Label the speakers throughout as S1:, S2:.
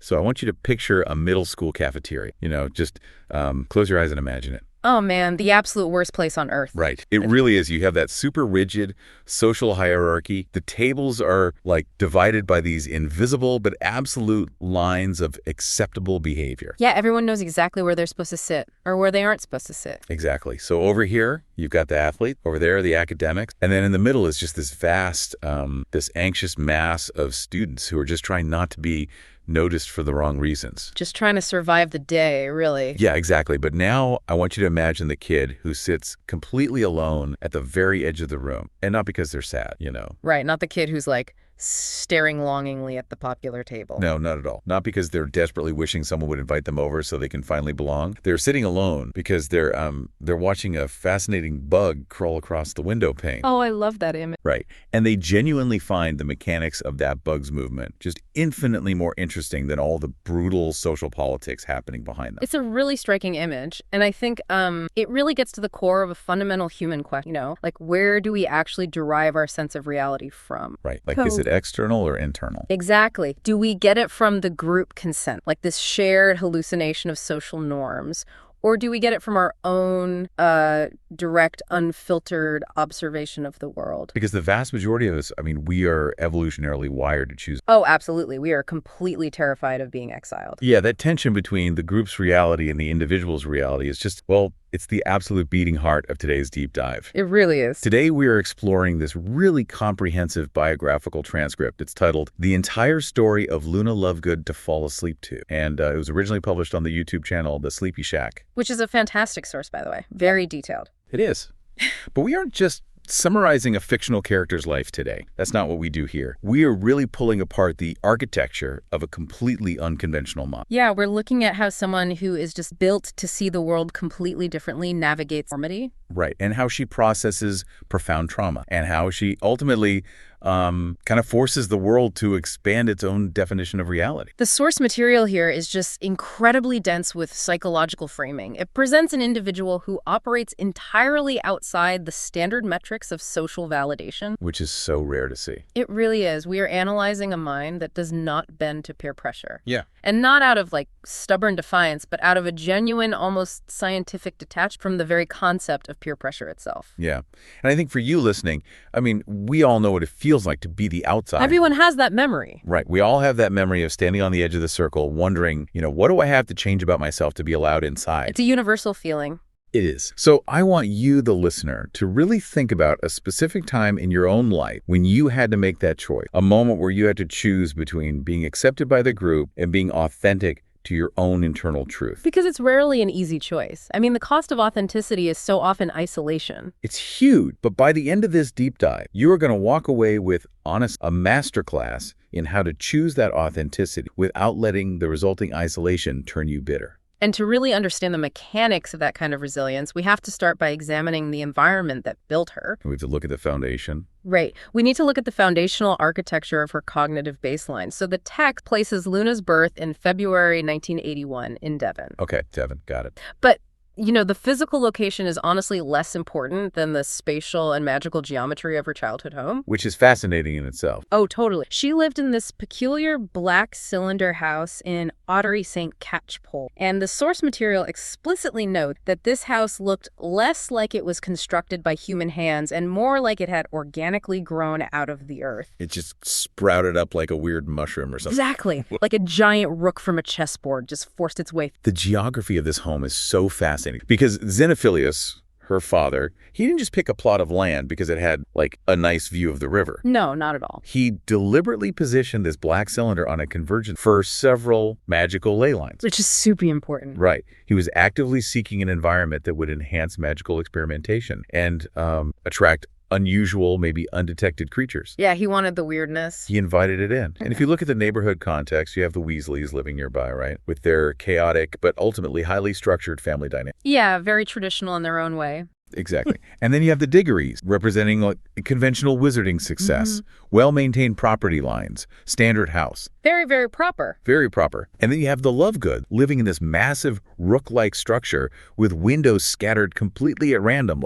S1: So I want you to picture a middle school cafeteria. Just close your eyes and imagine it.
S2: Oh, man, the absolute worst place on earth.
S1: Right. It really is. You have that super rigid social hierarchy. The tables are like divided by these invisible but absolute lines of acceptable behavior.
S2: Yeah, everyone knows exactly where they're supposed to sit or where they aren't supposed to sit.
S1: Exactly. So over here, you've got the athlete. Over there, the academics. And then in the middle is just this vast, this anxious mass of students who are just trying not to be noticed for the wrong reasons.
S2: Just trying to survive the day, really.
S1: Yeah, exactly. But now I want you to imagine the kid who sits completely alone at the very edge of the room. And not because they're sad,
S2: Right, not the kid who's like staring longingly at the popular table.
S1: No, not at all. Not because they're desperately wishing someone would invite them over so they can finally belong. They're sitting alone because they're watching a fascinating bug crawl across the window pane.
S2: Oh, I love that image.
S1: Right. And they genuinely find the mechanics of that bug's movement just infinitely more interesting than all the brutal social politics happening behind them.
S2: It's a really striking image. And I think it really gets to the core of a fundamental human question, like where do we actually derive our sense of reality from?
S1: Right. Like, is it external or internal?
S2: Exactly. Do we get it from the group consent, like this shared hallucination of social norms? Or do we get it from our own direct, unfiltered observation of the world?
S1: Because the vast majority of us, we are evolutionarily wired to choose.
S2: Oh, absolutely. We are completely terrified of being exiled.
S1: Yeah, that tension between the group's reality and the individual's reality is just, it's the absolute beating heart of today's deep dive.
S2: It really is.
S1: Today, we are exploring this really comprehensive biographical transcript. It's titled The Entire Story of Luna Lovegood to Fall Asleep To. And it was originally published on the YouTube channel, The Sleepy Shack.
S2: Which is a fantastic source, by the way. Very detailed.
S1: It is. But we aren't just summarizing a fictional character's life today. That's not what we do here. We are really pulling apart the architecture of a completely unconventional mind.
S2: Yeah, we're looking at how someone who is just built to see the world completely differently navigates conformity.
S1: Right, and how she processes profound trauma, and how she ultimately kind of forces the world to expand its own definition of reality.
S2: The source material here is just incredibly dense with psychological framing. It presents an individual who operates entirely outside the standard metrics of social validation.
S1: Which is so rare to see.
S2: It really is. We are analyzing a mind that does not bend to peer pressure.
S1: Yeah.
S2: And not out of stubborn defiance, but out of a genuine, almost scientific detachment from the very concept of peer pressure itself.
S1: Yeah. And I think for you listening, we all know what it feels like to be the outsider.
S2: Everyone has that memory.
S1: Right. We all have that memory of standing on the edge of the circle, wondering, what do I have to change about myself to be allowed inside?
S2: It's a universal feeling.
S1: It is. So I want you, the listener, to really think about a specific time in your own life when you had to make that choice, a moment where you had to choose between being accepted by the group and being authentic to your own internal truth.
S2: Because it's rarely an easy choice. The cost of authenticity is so often isolation.
S1: It's huge, but by the end of this deep dive, you are going to walk away with, a masterclass in how to choose that authenticity without letting the resulting isolation turn you bitter.
S2: And to really understand the mechanics of that kind of resilience, we have to start by examining the environment that built her.
S1: We have to look at the foundation.
S2: Right. We need to look at the foundational architecture of her cognitive baseline. So the text places Luna's birth in February 1981 in Devon.
S1: Okay, Devon, got it.
S2: But the physical location is honestly less important than the spatial and magical geometry of her childhood home.
S1: Which is fascinating in itself.
S2: Oh, totally. She lived in this peculiar black cylinder house in Ottery St. Catchpole. And the source material explicitly notes that this house looked less like it was constructed by human hands and more like it had organically grown out of the earth.
S1: It just sprouted up like a weird mushroom or something.
S2: Exactly. Like a giant rook from a chessboard just forced its way.
S1: The geography of this home is so fascinating because Xenophilius, her father, he didn't just pick a plot of land because it had a nice view of the river.
S2: No, not at all.
S1: He deliberately positioned this black cylinder on a convergence for several magical ley lines.
S2: Which is super important.
S1: Right. He was actively seeking an environment that would enhance magical experimentation and attract unusual, maybe undetected creatures.
S2: Yeah, he wanted the weirdness.
S1: He invited it in. And if you look at the neighborhood context, you have the Weasleys living nearby, right? With their chaotic but ultimately highly structured family dynamic.
S2: Yeah, very traditional in their own way.
S1: Exactly. And then you have the Diggories, representing conventional wizarding success, well-maintained property lines, standard house.
S2: Very, very proper.
S1: Very proper. And then you have the Lovegood, living in this massive rook-like structure with windows scattered completely at random.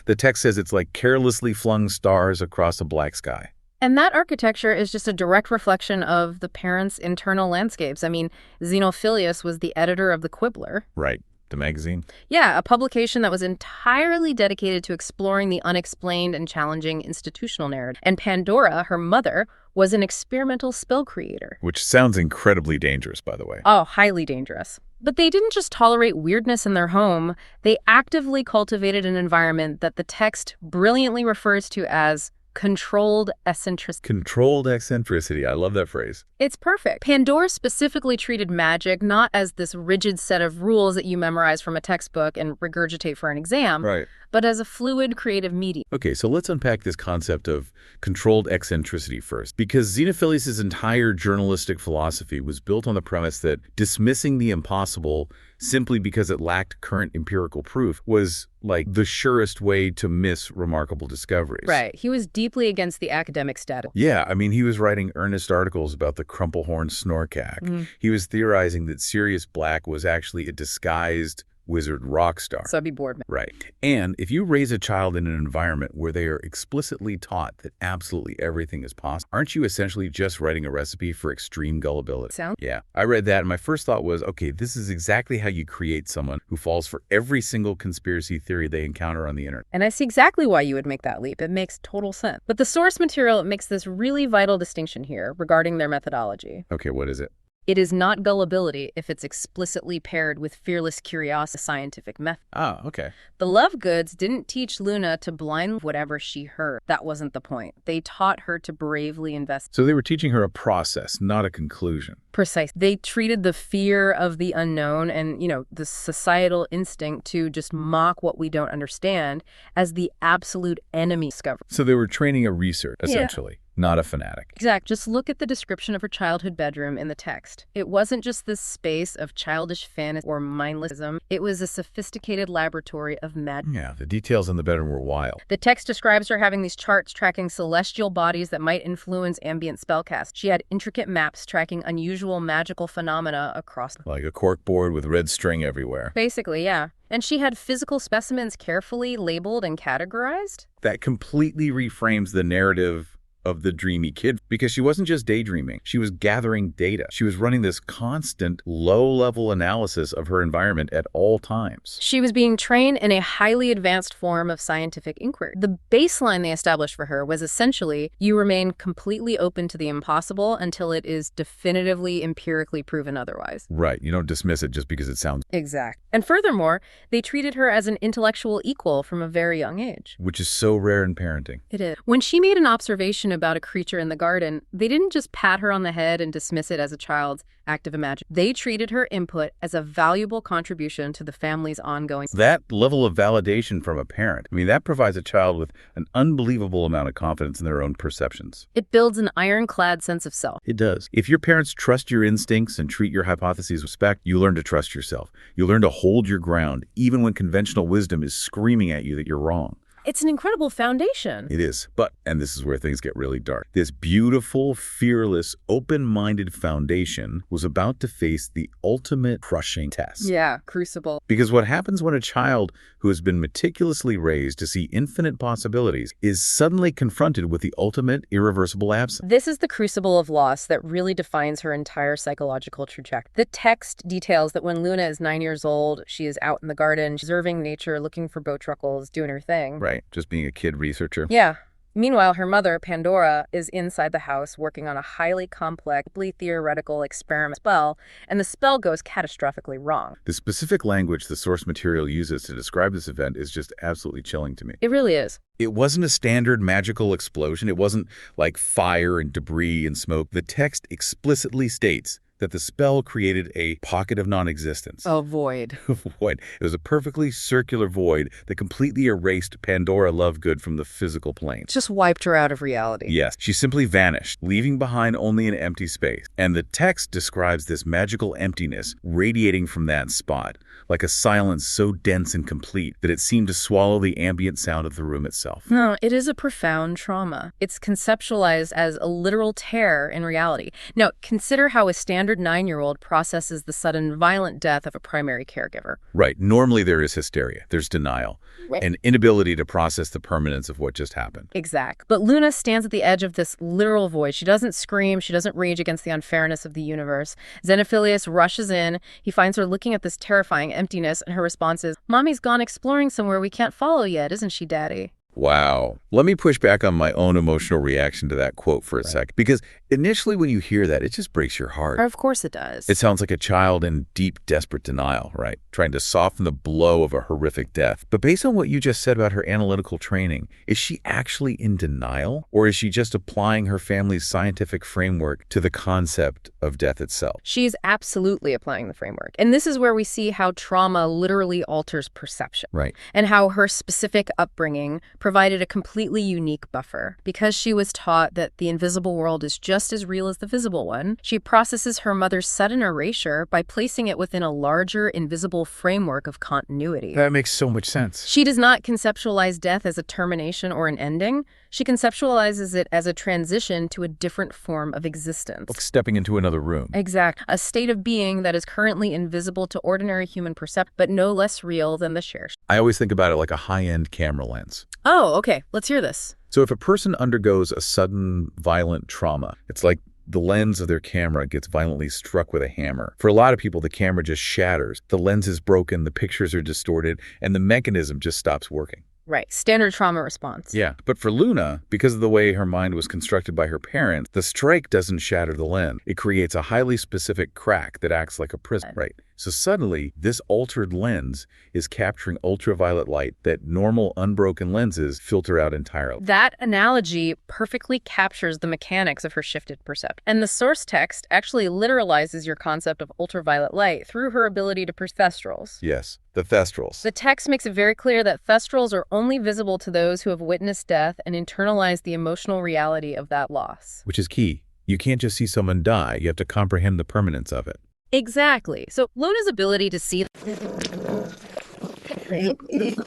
S1: The text says it's like carelessly flung stars across a black sky.
S2: And that architecture is just a direct reflection of the parents' internal landscapes. I mean, Xenophilius was the editor of the Quibbler.
S1: Right. The magazine?
S2: Yeah, a publication that was entirely dedicated to exploring the unexplained and challenging institutional narrative. And Pandora, her mother, was an experimental spell creator.
S1: Which sounds incredibly dangerous, by the way.
S2: Oh, highly dangerous. But they didn't just tolerate weirdness in their home. They actively cultivated an environment that the text brilliantly refers to as controlled eccentricity.
S1: Controlled eccentricity. I love that phrase.
S2: It's perfect. Pandora specifically treated magic not as this rigid set of rules that you memorize from a textbook and regurgitate for an exam,
S1: Right.
S2: but as a fluid creative medium.
S1: Okay, so let's unpack this concept of controlled eccentricity first, because Xenophilius' entire journalistic philosophy was built on the premise that dismissing the impossible simply because it lacked current empirical proof was like the surest way to miss remarkable discoveries.
S2: Right. He was deeply against the academic status.
S1: Yeah, I mean, he was writing earnest articles about the crumplehorn snorkack. He was theorizing that Sirius Black was actually a disguised wizard rock star.
S2: Subby Boardman.
S1: Right. And if you raise a child in an environment where they are explicitly taught that absolutely everything is possible, aren't you essentially just writing a recipe for extreme gullibility? Yeah. I read that and my first thought was, okay, this is exactly how you create someone who falls for every single conspiracy theory they encounter on the internet.
S2: And I see exactly why you would make that leap. It makes total sense. But the source material makes this really vital distinction here regarding their methodology.
S1: Okay, what is it?
S2: It is not gullibility if it's explicitly paired with fearless curiosity, scientific method.
S1: Oh, okay.
S2: The Lovegoods didn't teach Luna to blind whatever she heard. That wasn't the point. They taught her to bravely investigate.
S1: So they were teaching her a process, not a conclusion.
S2: Precise. They treated the fear of the unknown and, the societal instinct to just mock what we don't understand as the absolute enemy discovery.
S1: So they were training a researcher, essentially. Not a fanatic.
S2: Exact. Just look at the description of her childhood bedroom in the text. It wasn't just this space of childish fantasy or mindlessism. It was a sophisticated laboratory of magic.
S1: Yeah, the details in the bedroom were wild.
S2: The text describes her having these charts tracking celestial bodies that might influence ambient spellcast. She had intricate maps tracking unusual magical phenomena across.
S1: Like a corkboard with red string everywhere.
S2: Basically, yeah. And she had physical specimens carefully labeled and categorized.
S1: That completely reframes the narrative of the dreamy kid, because she wasn't just daydreaming. She was gathering data. She was running this constant low-level analysis of her environment at all times.
S2: She was being trained in a highly advanced form of scientific inquiry. The baseline they established for her was essentially, you remain completely open to the impossible until it is definitively empirically proven otherwise.
S1: Right. You don't dismiss it just because it sounds...
S2: Exact. And furthermore, they treated her as an intellectual equal from a very young age.
S1: Which is so rare in parenting.
S2: It is. When she made an observation about a creature in the garden, they didn't just pat her on the head and dismiss it as a child's act of imagination. They treated her input as a valuable contribution to the family's ongoing...
S1: That level of validation from a parent, I mean, that provides a child with an unbelievable amount of confidence in their own perceptions.
S2: It builds an ironclad sense of self.
S1: It does. If your parents trust your instincts and treat your hypotheses with respect, you learn to trust yourself. You learn to hold your ground, even when conventional wisdom is screaming at you that you're wrong.
S2: It's an incredible foundation.
S1: It is. But, and this is where things get really dark, this beautiful, fearless, open-minded foundation was about to face the ultimate crushing test.
S2: Yeah, crucible.
S1: Because what happens when a child who has been meticulously raised to see infinite possibilities is suddenly confronted with the ultimate irreversible absence?
S2: This is the crucible of loss that really defines her entire psychological trajectory. The text details that when Luna is 9 years old, she is out in the garden, observing nature, looking for bowtruckles, doing her thing.
S1: Right. Just being a kid researcher.
S2: Yeah. Meanwhile, her mother, Pandora, is inside the house working on a highly complex, theoretical experiment spell, and the spell goes catastrophically wrong.
S1: The specific language the source material uses to describe this event is just absolutely chilling to me.
S2: It really is.
S1: It wasn't a standard magical explosion. It wasn't like fire and debris and smoke. The text explicitly states that the spell created a pocket of non-existence.
S2: A void.
S1: Void. It was a perfectly circular void that completely erased Pandora Lovegood from the physical plane.
S2: Just wiped her out of reality.
S1: Yes, she simply vanished, leaving behind only an empty space. And the text describes this magical emptiness radiating from that spot, like a silence so dense and complete that it seemed to swallow the ambient sound of the room itself.
S2: No, it is a profound trauma. It's conceptualized as a literal tear in reality. Now, consider how a standard standard 9-year-old processes the sudden violent death of a primary caregiver.
S1: Right. Normally there is hysteria. There's denial.
S2: Right.
S1: An inability to process the permanence of what just happened.
S2: Exact. But Luna stands at the edge of this literal void. She doesn't scream. She doesn't rage against the unfairness of the universe. Xenophilius rushes in. He finds her looking at this terrifying emptiness, and her response is, "Mommy's gone exploring somewhere we can't follow yet, isn't she, Daddy?"
S1: Wow. Let me push back on my own emotional reaction to that quote for a sec, because initially when you hear that, it just breaks your heart.
S2: Of course it does.
S1: It sounds like a child in deep, desperate denial, right? Trying to soften the blow of a horrific death. But based on what you just said about her analytical training, is she actually in denial? Or is she just applying her family's scientific framework to the concept of death itself?
S2: She's absolutely applying the framework. And this is where we see how trauma literally alters perception.
S1: Right.
S2: And how her specific upbringing provided a completely unique buffer. Because she was taught that the invisible world is just as real as the visible one, she processes her mother's sudden erasure by placing it within a larger, invisible framework of continuity.
S1: That makes so much sense.
S2: She does not conceptualize death as a termination or an ending. She conceptualizes it as a transition to a different form of existence.
S1: Like stepping into another room.
S2: Exact. A state of being that is currently invisible to ordinary human perception, but no less real than the shared.
S1: I always think about it like a high-end camera lens.
S2: Oh, okay. Let's hear this.
S1: So if a person undergoes a sudden violent trauma, it's like the lens of their camera gets violently struck with a hammer. For a lot of people, the camera just shatters. The lens is broken, the pictures are distorted, and the mechanism just stops working.
S2: Right. Standard trauma response.
S1: Yeah. But for Luna, because of the way her mind was constructed by her parents, the strike doesn't shatter the lens. It creates a highly specific crack that acts like a prism. Right. So suddenly, this altered lens is capturing ultraviolet light that normal unbroken lenses filter out entirely.
S2: That analogy perfectly captures the mechanics of her shifted perception. And the source text actually literalizes your concept of ultraviolet light through her ability to perceive Thestrals.
S1: Yes, the Thestrals.
S2: The text makes it very clear that Thestrals are only visible to those who have witnessed death and internalized the emotional reality of that loss.
S1: Which is key. You can't just see someone die. You have to comprehend the permanence of it.
S2: Exactly. So Luna's ability to see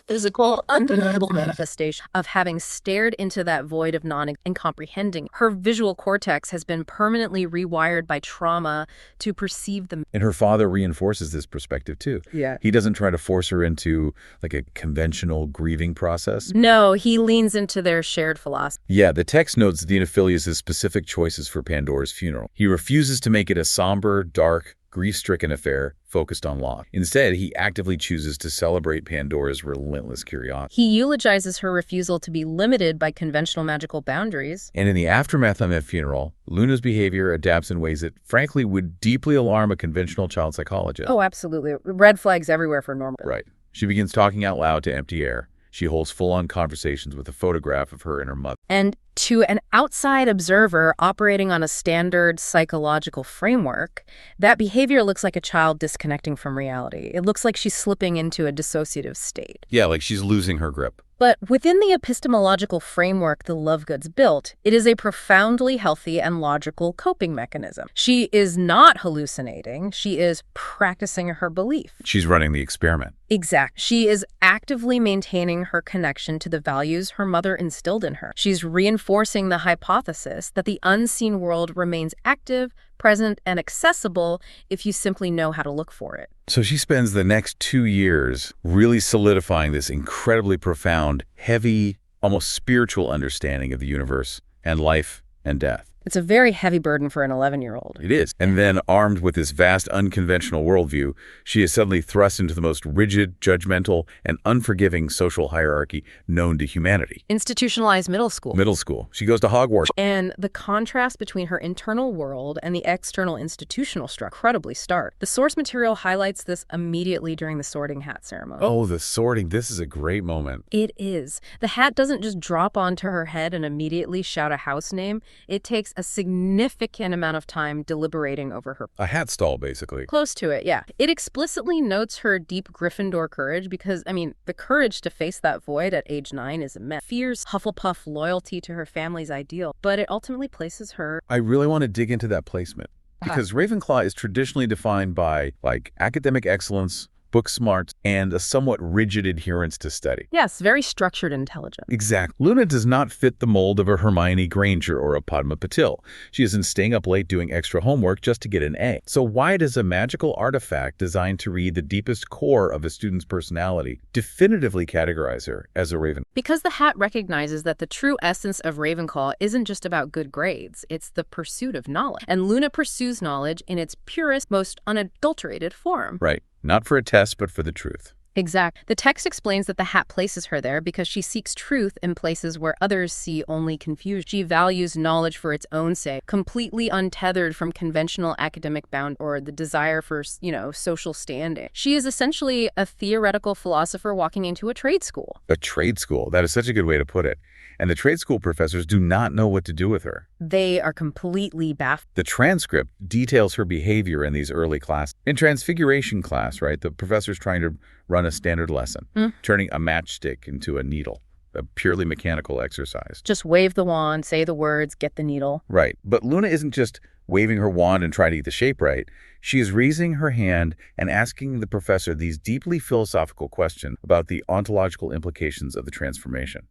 S2: physical, undeniable manifestation of having stared into that void of non and comprehending. Her visual cortex has been permanently rewired by trauma to perceive them.
S1: And her father reinforces this perspective too.
S2: Yeah.
S1: He doesn't try to force her into like a conventional grieving process.
S2: No, he leans into their shared philosophy.
S1: Yeah, the text notes Xenophilius' specific choices for Pandora's funeral. He refuses to make it a somber, dark, grief-stricken affair focused on loss. Instead, he actively chooses to celebrate Pandora's relentless curiosity.
S2: He eulogizes her refusal to be limited by conventional magical boundaries.
S1: And in the aftermath of that funeral, Luna's behavior adapts in ways that, frankly, would deeply alarm a conventional child psychologist.
S2: Oh, absolutely. Red flags everywhere for normal.
S1: Right. She begins talking out loud to empty air. She holds full-on conversations with a photograph of her and her mother.
S2: And to an outside observer operating on a standard psychological framework, that behavior looks like a child disconnecting from reality. It looks like she's slipping into a dissociative state.
S1: Yeah, like she's losing her grip.
S2: But within the epistemological framework the Lovegoods built, it is a profoundly healthy and logical coping mechanism. She is not hallucinating. She is practicing her belief.
S1: She's running the experiment.
S2: Exact. She is actively maintaining her connection to the values her mother instilled in her. She's reinforcing the hypothesis that the unseen world remains active, present, and accessible if you simply know how to look for it.
S1: So she spends the next 2 years really solidifying this incredibly profound, heavy, almost spiritual understanding of the universe and life and death.
S2: It's a very heavy burden for an 11-year-old.
S1: It is. And then, armed with this vast, unconventional worldview, she is suddenly thrust into the most rigid, judgmental, and unforgiving social hierarchy known to humanity.
S2: Institutionalized middle school.
S1: Middle school. She goes to Hogwarts.
S2: And the contrast between her internal world and the external institutional structure incredibly stark. The source material highlights this immediately during the sorting hat ceremony.
S1: Oh, the sorting. This is a great moment.
S2: It is. The hat doesn't just drop onto her head and immediately shout a house name. It takes a significant amount of time deliberating over her.
S1: A hat stall, basically.
S2: Close to it, yeah. It explicitly notes her deep Gryffindor courage because, the courage to face that void at age 9 is immense. Fierce Hufflepuff loyalty to her family's ideal, but it ultimately places her...
S1: I really want to dig into that placement because Ravenclaw is traditionally defined by, academic excellence, book smarts, and a somewhat rigid adherence to study.
S2: Yes, very structured and intelligent.
S1: Exactly. Luna does not fit the mold of a Hermione Granger or a Padma Patil. She isn't staying up late doing extra homework just to get an A. So why does a magical artifact designed to read the deepest core of a student's personality definitively categorize her as a Raven?
S2: Because the hat recognizes that the true essence of Ravenclaw isn't just about good grades, it's the pursuit of knowledge. And Luna pursues knowledge in its purest, most unadulterated form.
S1: Right. Not for a test, but for the truth.
S2: Exact. The text explains that the hat places her there because she seeks truth in places where others see only confusion. She values knowledge for its own sake, completely untethered from conventional academic bound or the desire for, social standing. She is essentially a theoretical philosopher walking into a trade school.
S1: A trade school. That is such a good way to put it. And the trade school professors do not know what to do with her.
S2: They are completely baffled.
S1: The transcript details her behavior in these early classes. In Transfiguration class, right, the professor's trying to run a standard lesson, turning a matchstick into a needle, a purely mechanical exercise.
S2: Just wave the wand, say the words, get the needle.
S1: Right. But Luna isn't just waving her wand and trying to get the shape right. She is raising her hand and asking the professor these deeply philosophical questions about the ontological implications of the transformation.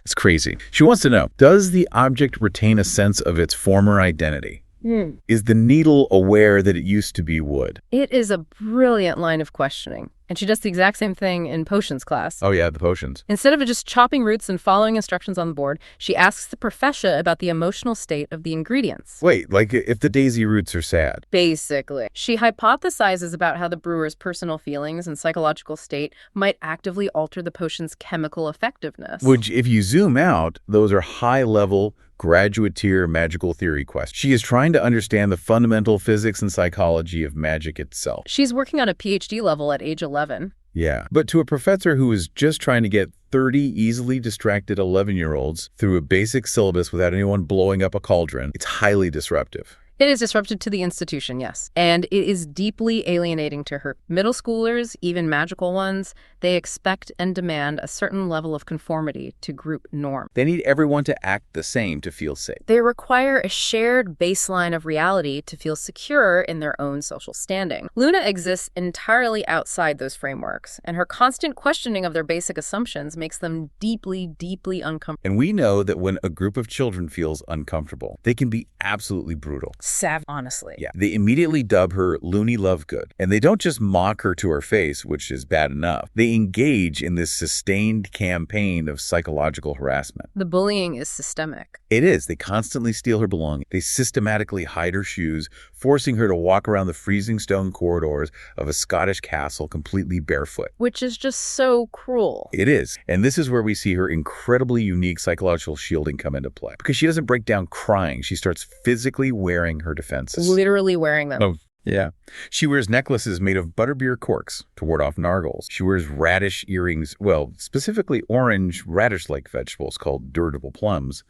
S1: It's crazy. She wants to know, does the object retain a sense of its former identity? Is the needle aware that it used to be wood?
S2: It is a brilliant line of questioning. And she does the exact same thing in potions class.
S1: Oh yeah, the potions.
S2: Instead of just chopping roots and following instructions on the board, she asks the professor about the emotional state of the ingredients.
S1: Wait, like if the daisy roots are sad?
S2: Basically. She hypothesizes about how the brewer's personal feelings and psychological state might actively alter the potion's chemical effectiveness.
S1: Which, if you zoom out, those are high-level, graduate-tier magical theory questions. She is trying to understand the fundamental physics and psychology of magic itself.
S2: She's working on a PhD level at age 11.
S1: Yeah, but to a professor who is just trying to get 30 easily distracted 11-year-olds through a basic syllabus without anyone blowing up a cauldron, it's highly disruptive.
S2: It is disruptive to the institution, yes. And it is deeply alienating to her. Middle schoolers, even magical ones, they expect and demand a certain level of conformity to group norm.
S1: They need everyone to act the same to feel safe.
S2: They require a shared baseline of reality to feel secure in their own social standing. Luna exists entirely outside those frameworks, and her constant questioning of their basic assumptions makes them deeply, deeply uncomfortable.
S1: And we know that when a group of children feels uncomfortable, they can be absolutely brutal.
S2: Honestly.
S1: Yeah. They immediately dub her Luna Lovegood. And they don't just mock her to her face, which is bad enough. They engage in this sustained campaign of psychological harassment.
S2: The bullying is systemic.
S1: It is. They constantly steal her belongings. They systematically hide her shoes, forcing her to walk around the freezing stone corridors of a Scottish castle completely barefoot.
S2: Which is just so cruel.
S1: It is. And this is where we see her incredibly unique psychological shielding come into play. Because she doesn't break down crying. She starts physically wearing her defenses.
S2: Literally wearing them.
S1: Oh, yeah. She wears necklaces made of butterbeer corks to ward off nargles. She wears radish earrings, well, specifically orange radish-like vegetables called durable plums,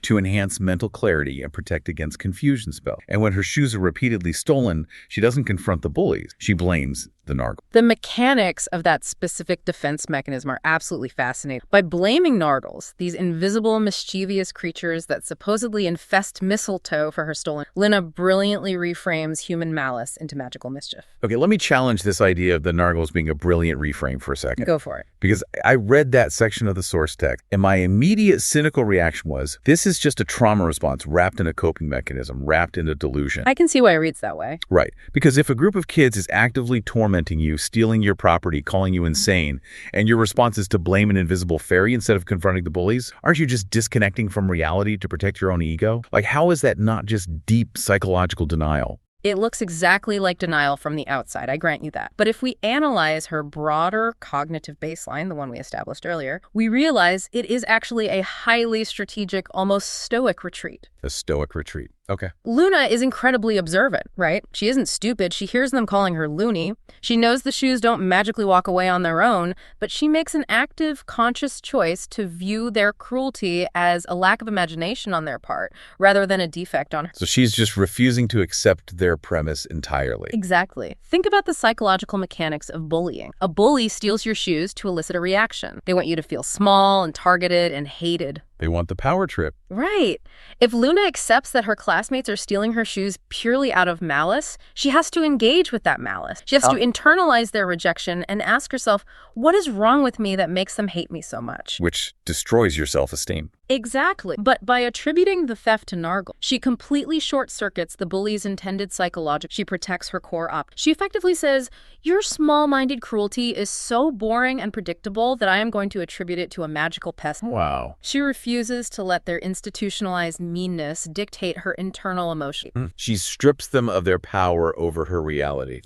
S1: to enhance mental clarity and protect against confusion spells. And when her shoes are repeatedly stolen, she doesn't confront the bullies. She blames the nargle.
S2: The mechanics of that specific defense mechanism are absolutely fascinating. By blaming nargles, these invisible, mischievous creatures that supposedly infest mistletoe for her stolen, Luna brilliantly reframes human malice into magical mischief.
S1: Okay, let me challenge this idea of the nargles being a brilliant reframe for a second.
S2: Go for it.
S1: Because I read that section of the source text, and my immediate cynical reaction was, this is just a trauma response wrapped in a coping mechanism, wrapped in a delusion.
S2: I can see why it reads that way.
S1: Right. Because if a group of kids is actively tormenting you, stealing your property, calling you insane, and your response is to blame an invisible fairy instead of confronting the bullies, aren't you just disconnecting from reality to protect your own ego? Like, how is that not just deep psychological denial?
S2: It looks exactly like denial from the outside, I grant you that. But if we analyze her broader cognitive baseline, the one we established earlier, we realize it is actually a highly strategic, almost stoic retreat.
S1: A stoic retreat. Okay.
S2: Luna is incredibly observant, right? She isn't stupid. She hears them calling her loony. She knows the shoes don't magically walk away on their own, but she makes an active, conscious choice to view their cruelty as a lack of imagination on their part, rather than a defect on her.
S1: So she's just refusing to accept their premise entirely.
S2: Exactly. Think about the psychological mechanics of bullying. A bully steals your shoes to elicit a reaction. They want you to feel small and targeted and hated.
S1: They want the power trip.
S2: Right. If Luna accepts that her classmates are stealing her shoes purely out of malice, she has to engage with that malice. She has to internalize their rejection and ask herself, what is wrong with me that makes them hate me so much?
S1: Which destroys your self-esteem.
S2: Exactly. But by attributing the theft to Nargle, she completely short-circuits the bully's intended psychological. She protects her core up. She effectively says, your small-minded cruelty is so boring and predictable that I am going to attribute it to a magical pest.
S1: Wow.
S2: She refuses to let their institutionalized meanness dictate her internal emotion.
S1: She strips them of their power over her reality.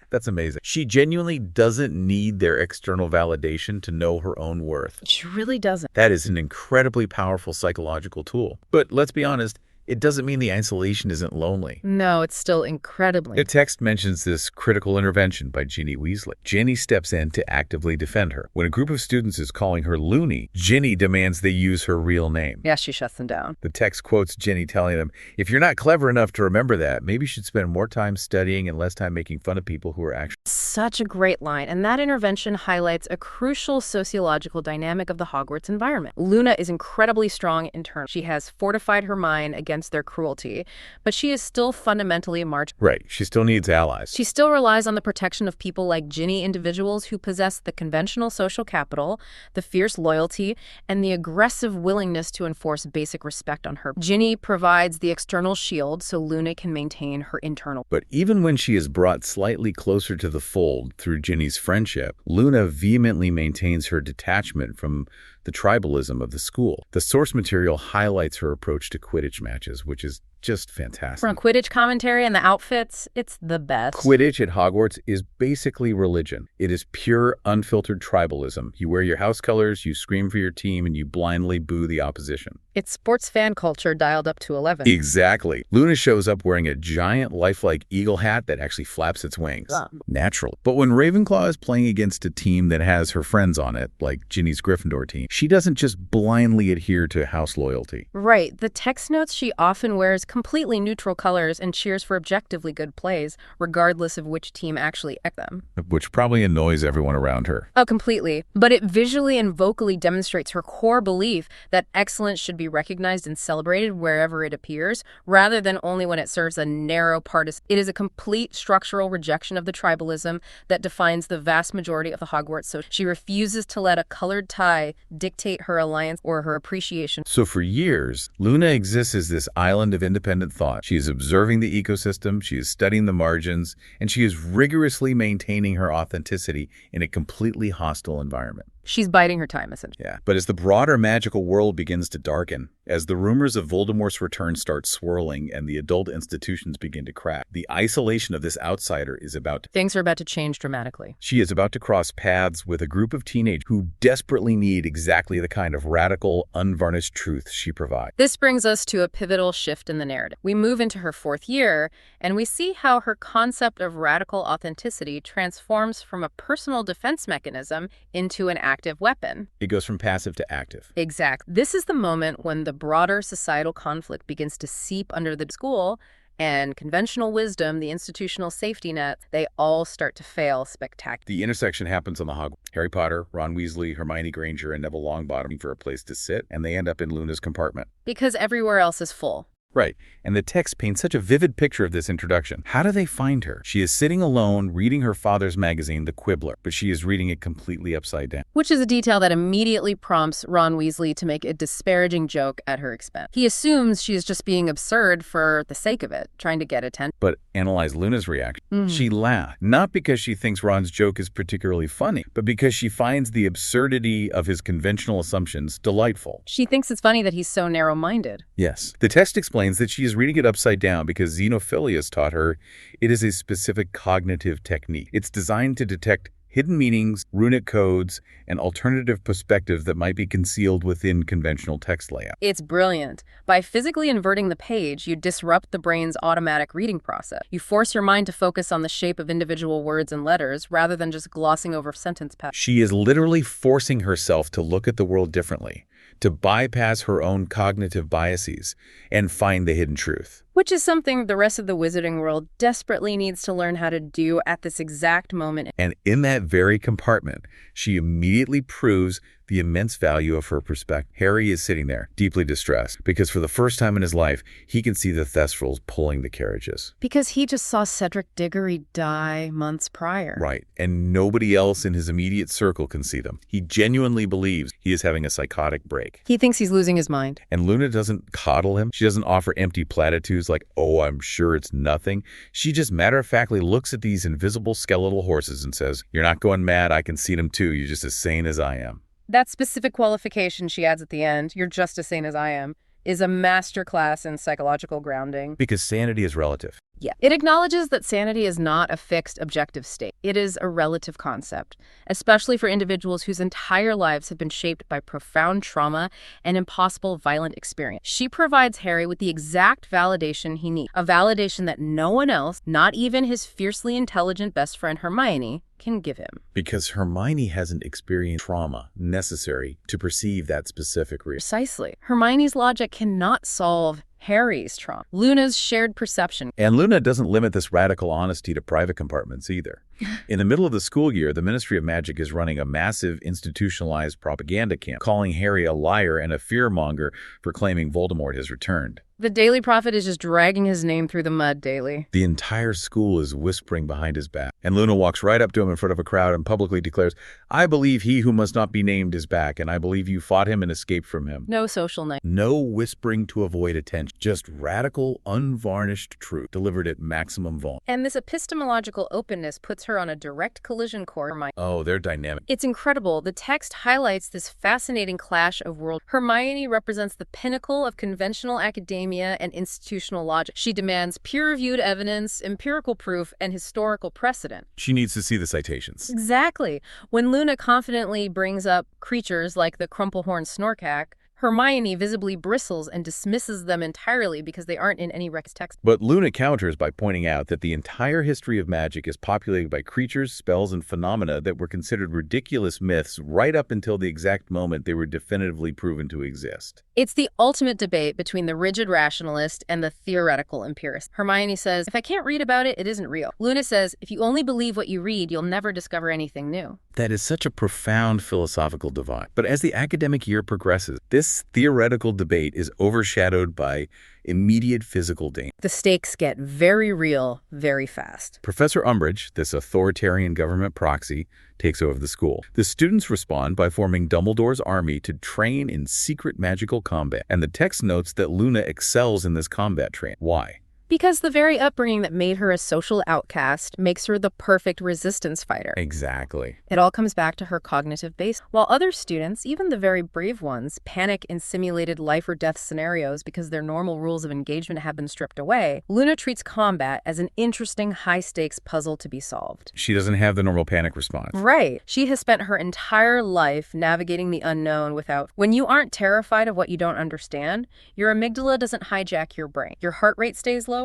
S1: That's amazing. She genuinely doesn't need their external validation to know her own worth.
S2: She really doesn't.
S1: That is an incredibly powerful psychological tool. But let's be honest, it doesn't mean the isolation isn't lonely.
S2: No, it's still incredibly.
S1: The text mentions this critical intervention by Ginny Weasley. Ginny steps in to actively defend her. When a group of students is calling her Loony, Ginny demands they use her real name.
S2: Yeah, she shuts them down.
S1: The text quotes Ginny telling them, if you're not clever enough to remember that, maybe you should spend more time studying and less time making fun of people who are actually...
S2: Such a great line, and that intervention highlights a crucial sociological dynamic of the Hogwarts environment. Luna is incredibly strong internally. She has fortified her mind against their cruelty, but she is still fundamentally marginal.
S1: Right, she still needs allies.
S2: She still relies on the protection of people like Ginny, individuals who possess the conventional social capital, the fierce loyalty, and the aggressive willingness to enforce basic respect on her. Ginny provides the external shield so Luna can maintain her internal.
S1: But even when she is brought slightly closer to the fold through Ginny's friendship, Luna vehemently maintains her detachment from the tribalism of the school. The source material highlights her approach to Quidditch matches, which is just fantastic.
S2: From Quidditch commentary and the outfits, it's the best.
S1: Quidditch at Hogwarts is basically religion. It is pure, unfiltered tribalism. You wear your house colors, you scream for your team, and you blindly boo the opposition.
S2: It's sports fan culture dialed up to 11.
S1: Exactly. Luna shows up wearing a giant, lifelike eagle hat that actually flaps its wings. Natural. But when Ravenclaw is playing against a team that has her friends on it, like Ginny's Gryffindor team, she doesn't just blindly adhere to house loyalty.
S2: Right. The text notes she often wears completely neutral colors and cheers for objectively good plays, regardless of which team actually eck them.
S1: Which probably annoys everyone around her.
S2: Oh, completely. But it visually and vocally demonstrates her core belief that excellence should be recognized and celebrated wherever it appears, rather than only when it serves a narrow partisan. It is a complete structural rejection of the tribalism that defines the vast majority of the Hogwarts. So she refuses to let a colored tie dictate her alliance or her appreciation.
S1: So for years, Luna exists as this island of independent thought. She is observing the ecosystem, she is studying the margins, and she is rigorously maintaining her authenticity in a completely hostile environment.
S2: She's biding her time, essentially.
S1: Yeah, but as the broader magical world begins to darken, as the rumors of Voldemort's return start swirling and the adult institutions begin to crack, the isolation of this outsider is about to...
S2: Things are about to change dramatically.
S1: She is about to cross paths with a group of teenagers who desperately need exactly the kind of radical, unvarnished truth she provides.
S2: This brings us to a pivotal shift in the narrative. We move into her 4th year, and we see how her concept of radical authenticity transforms from a personal defense mechanism into an active weapon.
S1: It goes from passive to active.
S2: Exactly. This is the moment when the broader societal conflict begins to seep under the school, and conventional wisdom, the institutional safety net, they all start to fail spectacularly.
S1: The intersection happens on the Hogwarts. Harry Potter, Ron Weasley, Hermione Granger, and Neville Longbottom for a place to sit, and they end up in Luna's compartment.
S2: Because everywhere else is full.
S1: Right, and the text paints such a vivid picture of this introduction. How do they find her? She is sitting alone, reading her father's magazine, The Quibbler, but she is reading it completely upside down.
S2: Which is a detail that immediately prompts Ron Weasley to make a disparaging joke at her expense. He assumes she is just being absurd for the sake of it, trying to get attention.
S1: But analyze Luna's reaction. She laughed, not because she thinks Ron's joke is particularly funny, but because she finds the absurdity of his conventional assumptions delightful.
S2: She thinks it's funny that he's so narrow-minded.
S1: Yes. The text explains that she is reading it upside down because Xenophilius taught her it is a specific cognitive technique. It's designed to detect hidden meanings, runic codes, and alternative perspectives that might be concealed within conventional text layout.
S2: It's brilliant. By physically inverting the page, you disrupt the brain's automatic reading process. You force your mind to focus on the shape of individual words and letters rather than just glossing over sentence patterns.
S1: She is literally forcing herself to look at the world differently, to bypass her own cognitive biases and find the hidden truth.
S2: Which is something the rest of the wizarding world desperately needs to learn how to do at this exact moment.
S1: And in that very compartment, she immediately proves the immense value of her perspective. Harry is sitting there, deeply distressed, because for the first time in his life, he can see the Thestrals pulling the carriages.
S2: Because he just saw Cedric Diggory die months prior.
S1: Right, and nobody else in his immediate circle can see them. He genuinely believes he is having a psychotic break.
S2: He thinks he's losing his mind.
S1: And Luna doesn't coddle him. She doesn't offer empty platitudes like, oh, I'm sure it's nothing. She just matter-of-factly looks at these invisible skeletal horses and says, you're not going mad, I can see them too, you're just as sane as I am.
S2: That specific qualification she adds at the end, you're just as sane as I am, is a masterclass in psychological grounding.
S1: Because sanity is relative.
S2: Yeah. It acknowledges that sanity is not a fixed objective state. It is a relative concept, especially for individuals whose entire lives have been shaped by profound trauma and impossible violent experience. She provides Harry with the exact validation he needs, a validation that no one else, not even his fiercely intelligent best friend Hermione, can give him.
S1: Because Hermione hasn't experienced trauma necessary to perceive that specific reason.
S2: Precisely. Hermione's logic cannot solve Harry's trauma. Luna's shared perception.
S1: And Luna doesn't limit this radical honesty to private compartments either. In the middle of the school year, the Ministry of Magic is running a massive institutionalized propaganda camp, calling Harry a liar and a fearmonger for claiming Voldemort has returned.
S2: The Daily Prophet is just dragging his name through the mud daily.
S1: The entire school is whispering behind his back, and Luna walks right up to him in front of a crowd and publicly declares, I believe he who must not be named is back, and I believe you fought him and escaped from him.
S2: No social night.
S1: No whispering to avoid attention, just radical, unvarnished truth delivered at maximum volume.
S2: And this epistemological openness puts her on a direct collision course.
S1: Oh, they're dynamic.
S2: It's incredible. The text highlights this fascinating clash of worlds. Hermione represents the pinnacle of conventional academia and institutional logic. She demands peer-reviewed evidence, empirical proof, and historical precedent.
S1: She needs to see the citations.
S2: Exactly. When Luna confidently brings up creatures like the crumplehorn snorkack, Hermione visibly bristles and dismisses them entirely because they aren't in any Rex text.
S1: But Luna counters by pointing out that the entire history of magic is populated by creatures, spells, and phenomena that were considered ridiculous myths right up until the exact moment they were definitively proven to exist.
S2: It's the ultimate debate between the rigid rationalist and the theoretical empiricist. Hermione says, if I can't read about it, it isn't real. Luna says, if you only believe what you read, you'll never discover anything new.
S1: That is such a profound philosophical divide. But as the academic year progresses, this theoretical debate is overshadowed by immediate physical danger.
S2: The stakes get very real very fast.
S1: Professor Umbridge, this authoritarian government proxy, takes over the school. The students respond by forming Dumbledore's army to train in secret magical combat. And the text notes that Luna excels in this combat training. Why?
S2: Because the very upbringing that made her a social outcast makes her the perfect resistance fighter.
S1: Exactly.
S2: It all comes back to her cognitive base. While other students, even the very brave ones, panic in simulated life or death scenarios because their normal rules of engagement have been stripped away, Luna treats combat as an interesting, high-stakes puzzle to be solved.
S1: She doesn't have the normal panic response.
S2: Right. She has spent her entire life navigating the unknown without... When you aren't terrified of what you don't understand, your amygdala doesn't hijack your brain. Your heart rate stays low.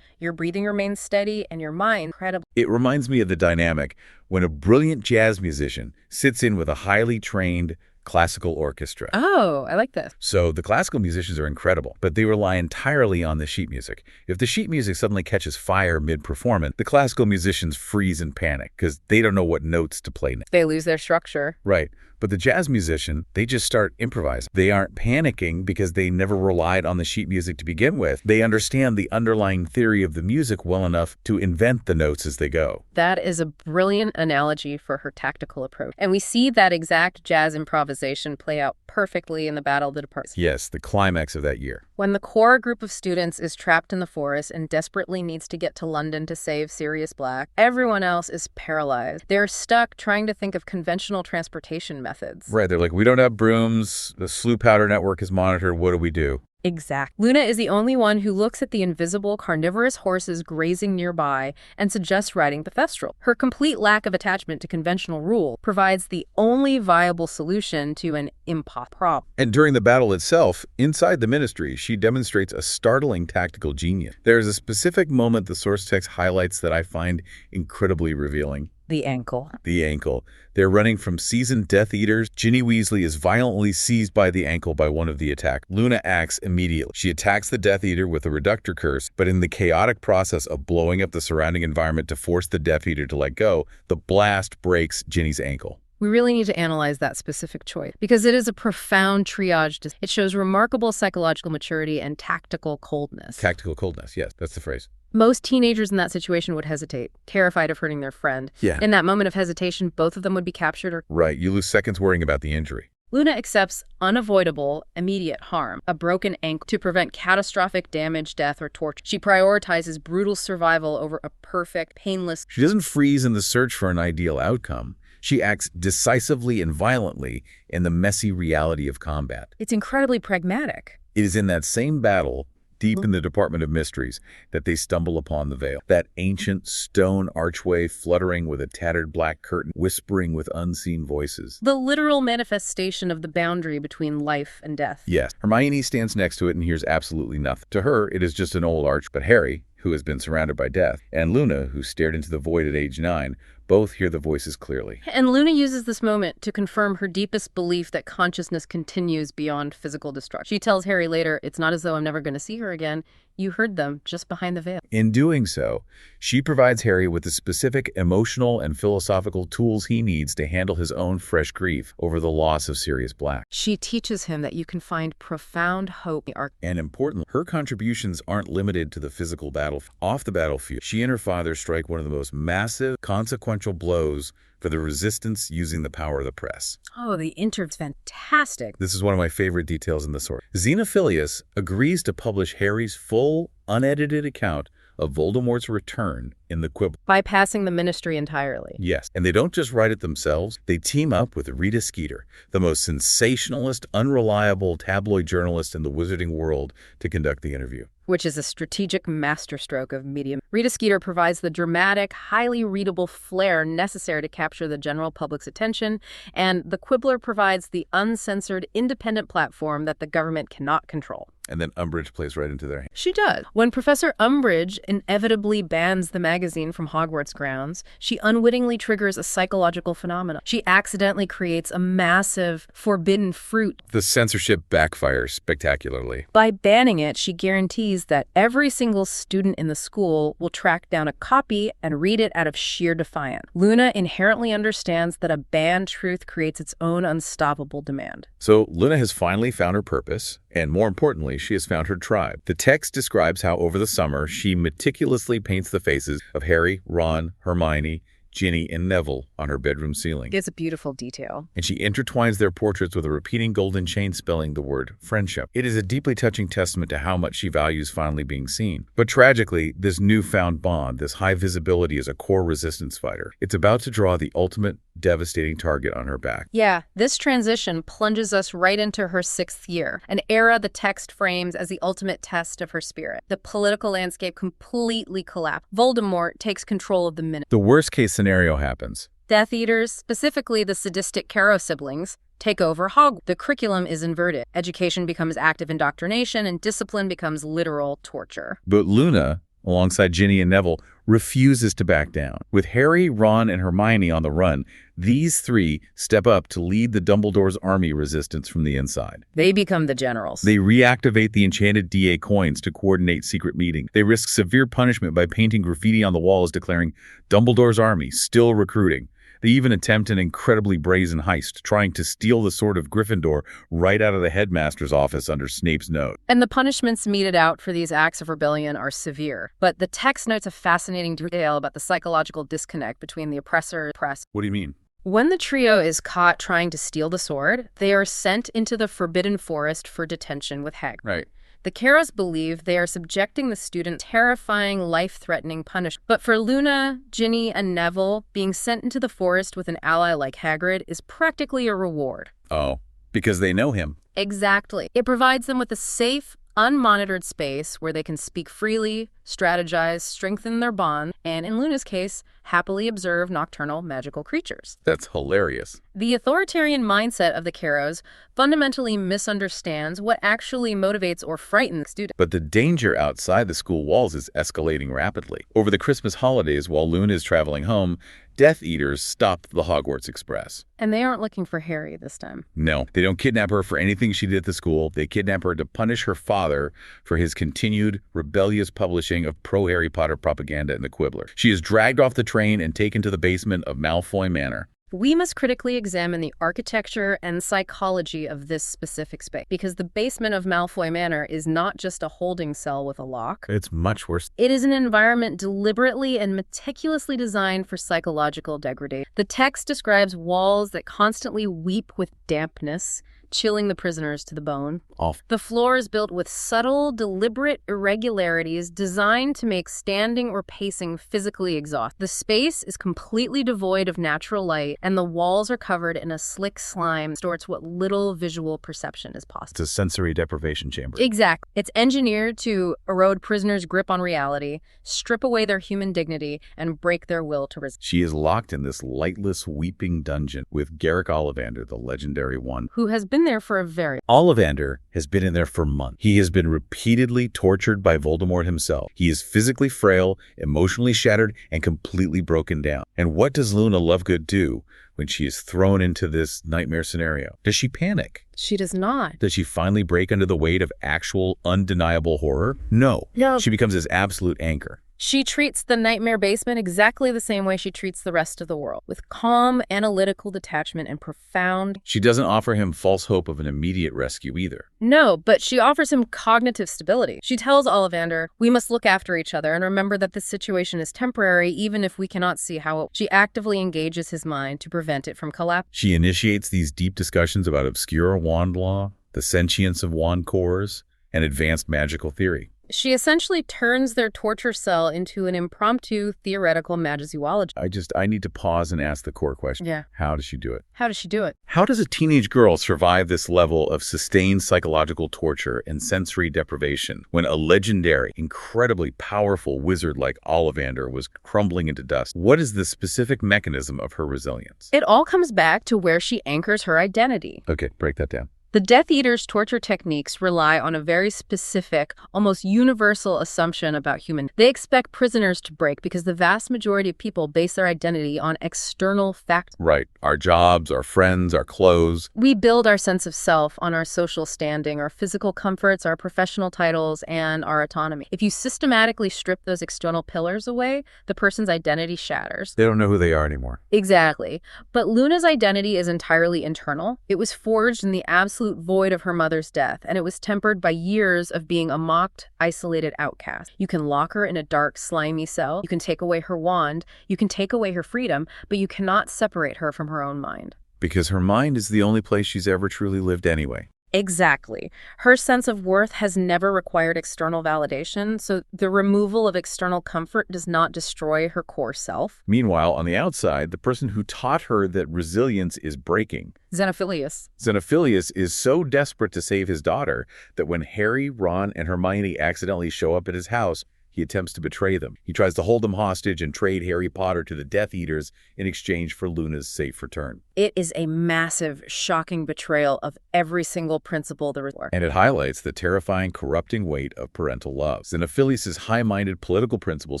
S2: Your breathing remains steady, and your mind incredible.
S1: It reminds me of the dynamic when a brilliant jazz musician sits in with a highly trained classical orchestra.
S2: Oh, I like this.
S1: So the classical musicians are incredible, but they rely entirely on the sheet music. If the sheet music suddenly catches fire mid-performance, the classical musicians freeze and panic because they don't know what notes to play next.
S2: They lose their structure.
S1: Right. But the jazz musician, they just start improvising. They aren't panicking because they never relied on the sheet music to begin with. They understand the underlying theory of the music well enough to invent the notes as they go.
S2: That is a brilliant analogy for her tactical approach. And we see that exact jazz improvisation play out perfectly in the Battle of the Departments.
S1: Yes, the climax of that year.
S2: When the core group of students is trapped in the forest and desperately needs to get to London to save Sirius Black, everyone else is paralyzed. They're stuck trying to think of conventional transportation methods.
S1: Right, they're like, we don't have brooms, the Slew Powder network is monitored, what do we do?
S2: Exactly. Luna is the only one who looks at the invisible carnivorous horses grazing nearby and suggests riding the Thestral. Her complete lack of attachment to conventional rule provides the only viable solution to an impossible problem.
S1: And during the battle itself, inside the Ministry, she demonstrates a startling tactical genius. There is a specific moment the source text highlights that I find incredibly revealing.
S2: The ankle.
S1: The ankle. They're running from seasoned Death Eaters. Ginny Weasley is violently seized by the ankle by one of the attackers. Luna acts immediately. She attacks the Death Eater with a reductor curse, but in the chaotic process of blowing up the surrounding environment to force the Death Eater to let go, the blast breaks Ginny's ankle.
S2: We really need to analyze that specific choice because it is a profound triage. It shows remarkable psychological maturity and tactical coldness.
S1: Tactical coldness, yes, that's the phrase.
S2: Most teenagers in that situation would hesitate, terrified of hurting their friend.
S1: Yeah.
S2: In that moment of hesitation, both of them would be captured or...
S1: Right, you lose seconds worrying about the injury.
S2: Luna accepts unavoidable, immediate harm, a broken ankle, to prevent catastrophic damage, death, or torture. She prioritizes brutal survival over a perfect, painless...
S1: She doesn't freeze in the search for an ideal outcome. She acts decisively and violently in the messy reality of combat.
S2: It's incredibly pragmatic.
S1: It is in that same battle, deep in the Department of Mysteries, that they stumble upon the veil. That ancient stone archway fluttering with a tattered black curtain, whispering with unseen voices.
S2: The literal manifestation of the boundary between life and death.
S1: Yes. Hermione stands next to it and hears absolutely nothing. To her, it is just an old arch, but Harry, who has been surrounded by death, and Luna, who stared into the void at age 9, both hear the voices clearly.
S2: And Luna uses this moment to confirm her deepest belief that consciousness continues beyond physical destruction. She tells Harry later, "It's not as though I'm never going to see her again. You heard them just behind the veil."
S1: In doing so, she provides Harry with the specific emotional and philosophical tools he needs to handle his own fresh grief over the loss of Sirius Black.
S2: She teaches him that you can find profound hope.
S1: And importantly, her contributions aren't limited to the physical battle. Off the battlefield, she and her father strike one of the most massive, consequential blows for the resistance using the power of the press.
S2: Oh, the interv's fantastic.
S1: This is one of my favorite details in the story. Xenophilius agrees to publish Harry's full, unedited account of Voldemort's return in the Quibble.
S2: Bypassing the ministry entirely.
S1: Yes, and they don't just write it themselves. They team up with Rita Skeeter, the most sensationalist, unreliable tabloid journalist in the wizarding world, to conduct the interview.
S2: Which is a strategic masterstroke of medium. Rita Skeeter provides the dramatic, highly readable flair necessary to capture the general public's attention, and the Quibbler provides the uncensored, independent platform that the government cannot control.
S1: And then Umbridge plays right into their hands.
S2: She does. When Professor Umbridge inevitably bans the magazine from Hogwarts grounds, she unwittingly triggers a psychological phenomenon. She accidentally creates a massive forbidden fruit.
S1: The censorship backfires spectacularly.
S2: By banning it, she guarantees that every single student in the school will track down a copy and read it out of sheer defiance. Luna inherently understands that a banned truth creates its own unstoppable demand.
S1: So Luna has finally found her purpose, and more importantly, she has found her tribe. The text describes how over the summer she meticulously paints the faces of Harry, Ron, Hermione, Ginny, and Neville on her bedroom ceiling.
S2: It's a beautiful detail.
S1: And she intertwines their portraits with a repeating golden chain spelling the word friendship. It is a deeply touching testament to how much she values finally being seen. But tragically, this newfound bond, this high visibility as a core resistance fighter, it's about to draw the ultimate devastating target on her back.
S2: Yeah, this transition plunges us right into her 6th year, an era the text frames as the ultimate test of her spirit. The political landscape completely collapsed. Voldemort takes control of the Ministry.
S1: The worst-case scenario happens.
S2: Death Eaters, specifically the sadistic Caro siblings, take over Hogwarts. The curriculum is inverted. Education becomes active indoctrination, and discipline becomes literal torture.
S1: But Luna, alongside Ginny and Neville, refuses to back down. With Harry, Ron, and Hermione on the run, these three step up to lead the Dumbledore's army resistance from the inside.
S2: They become the generals.
S1: They reactivate the enchanted DA coins to coordinate secret meetings. They risk severe punishment by painting graffiti on the walls declaring Dumbledore's army still recruiting. They even attempt an incredibly brazen heist, trying to steal the sword of Gryffindor right out of the headmaster's office under Snape's note.
S2: And the punishments meted out for these acts of rebellion are severe. But the text notes a fascinating detail about the psychological disconnect between the oppressor and oppressed.
S1: What do you mean?
S2: When the trio is caught trying to steal the sword, they are sent into the Forbidden Forest for detention with Hagrid.
S1: Right.
S2: The Caros believe they are subjecting the student to terrifying, life-threatening punishment. But for Luna, Ginny, and Neville, being sent into the forest with an ally like Hagrid is practically a reward.
S1: Oh, because they know him.
S2: Exactly. It provides them with a safe, unmonitored space where they can speak freely, strategize, strengthen their bond, and in Luna's case, happily observe nocturnal magical creatures.
S1: That's hilarious.
S2: The authoritarian mindset of the Caros fundamentally misunderstands what actually motivates or frightens students.
S1: But the danger outside the school walls is escalating rapidly. Over the Christmas holidays, while Luna is traveling home, Death Eaters stop the Hogwarts Express.
S2: And they aren't looking for Harry this time.
S1: No, they don't kidnap her for anything she did at the school. They kidnap her to punish her father for his continued rebellious publishing of pro-Harry Potter propaganda in the Quibbler. She is dragged off the train and taken to the basement of Malfoy Manor.
S2: We must critically examine the architecture and psychology of this specific space, because the basement of Malfoy Manor is not just a holding cell with a lock.
S1: It's much worse.
S2: It is an environment deliberately and meticulously designed for psychological degradation. The text describes walls that constantly weep with dampness, chilling the prisoners to the bone. The floor is built with subtle, deliberate irregularities designed to make standing or pacing physically exhausting. The space is completely devoid of natural light, and the walls are covered in a slick slime that distorts what little visual perception is possible.
S1: It's a sensory deprivation chamber.
S2: Exactly. It's engineered to erode prisoners' grip on reality, strip away their human dignity, and break their will to resist.
S1: She is locked in this lightless, weeping dungeon with Garrick Ollivander, the legendary one,
S2: who has been there for a very...
S1: Ollivander has been in there for months. He has been repeatedly tortured by Voldemort himself. He is physically frail, emotionally shattered, and completely broken down. And what does Luna Lovegood do when she is thrown into this nightmare scenario? Does she panic?
S2: She does not.
S1: Does she finally break under the weight of actual, undeniable horror? No. She becomes his absolute anchor.
S2: She treats the nightmare basement exactly the same way she treats the rest of the world, with calm, analytical detachment and profound...
S1: She doesn't offer him false hope of an immediate rescue either.
S2: No, but she offers him cognitive stability. She tells Ollivander, we must look after each other and remember that this situation is temporary, even if we cannot see how it... She actively engages his mind to prevent it from collapse.
S1: She initiates these deep discussions about obscure wand law, the sentience of wand cores, and advanced magical theory.
S2: She essentially turns their torture cell into an impromptu theoretical magizoology.
S1: I need to pause and ask the core question.
S2: Yeah.
S1: How does she do it?
S2: How does she do it?
S1: How does a teenage girl survive this level of sustained psychological torture and sensory deprivation when a legendary, incredibly powerful wizard like Ollivander was crumbling into dust? What is the specific mechanism of her resilience?
S2: It all comes back to where she anchors her identity.
S1: Okay, break that down.
S2: The Death Eater's torture techniques rely on a very specific, almost universal assumption about human. They expect prisoners to break because the vast majority of people base their identity on external factors.
S1: Right. Our jobs, our friends, our clothes.
S2: We build our sense of self on our social standing, our physical comforts, our professional titles, and our autonomy. If you systematically strip those external pillars away, the person's identity shatters.
S1: They don't know who they are anymore.
S2: Exactly. But Luna's identity is entirely internal. It was forged in the absolute void of her mother's death, and it was tempered by years of being a mocked, isolated outcast. You can lock her in a dark, slimy cell. You can take away her wand. You can take away her freedom, but you cannot separate her from her own mind.
S1: Because her mind is the only place she's ever truly lived anyway.
S2: Exactly. Her sense of worth has never required external validation, so the removal of external comfort does not destroy her core self.
S1: Meanwhile, on the outside, the person who taught her that resilience is breaking, Xenophilius is so desperate to save his daughter that when Harry, Ron, and Hermione accidentally show up at his house, he attempts to betray them. He tries to hold them hostage and trade Harry Potter to the Death Eaters in exchange for Luna's safe return.
S2: It is a massive, shocking betrayal of every single principle there is.
S1: And it highlights the terrifying, corrupting weight of parental love. Xenophilius' high-minded political principles